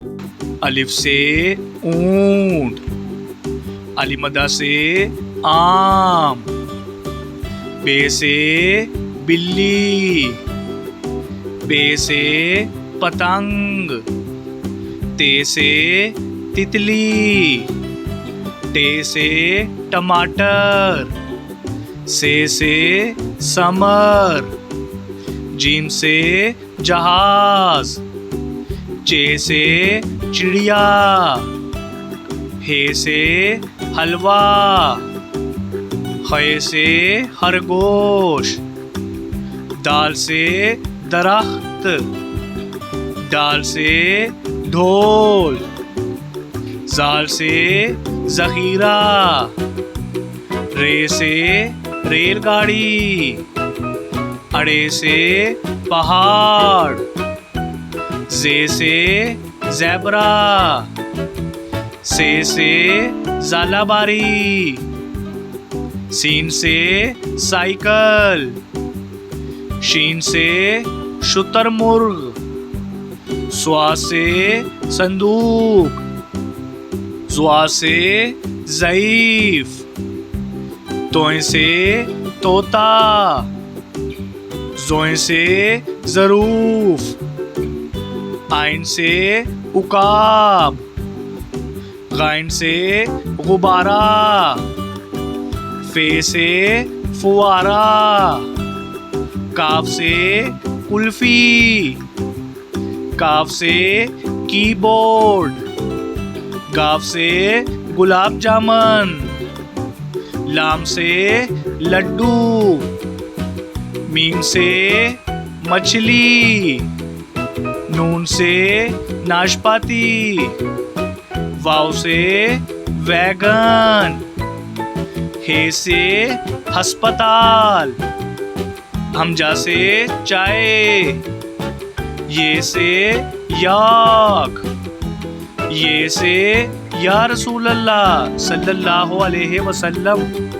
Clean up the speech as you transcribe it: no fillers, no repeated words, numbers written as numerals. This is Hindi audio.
अलिफ से ऊंट, अलिमदा से आम, बे से बिल्ली, पे से पतंग, ते से तितली, टे से टमाटर, से समर, जीम से जहाज, चे से चिड़िया, हे से हलवा, खे से खरगोश, दाल से दरख्त, डाल से ढोल, जाल से जखीरा, रे से रेलगाड़ी, अड़े से पहाड़, जे से ज़ेब्रा, से ज़ालाबारी, सीन से साइकिल, शीन से शुतुरमुर्ग, स्वा से संदूक, ज़्वा से ज़ईफ, तोय से तोता, ज़ोय से ज़रूफ, आइन से उकाब, गाइन से गुब्बारा, फे से फुवारा, काफ से कुल्फी, काफ से कीबोर्ड, गाफ से गुलाब जामुन, लाम से लड्डू, मीम से मछली, नून से नाशपाती, वाव से वैगन, हे से अस्पताल, हमजा से चाय, ये से याक, ये से या रसूल अल्लाह सल्लल्लाहु अलैहि वसल्लम।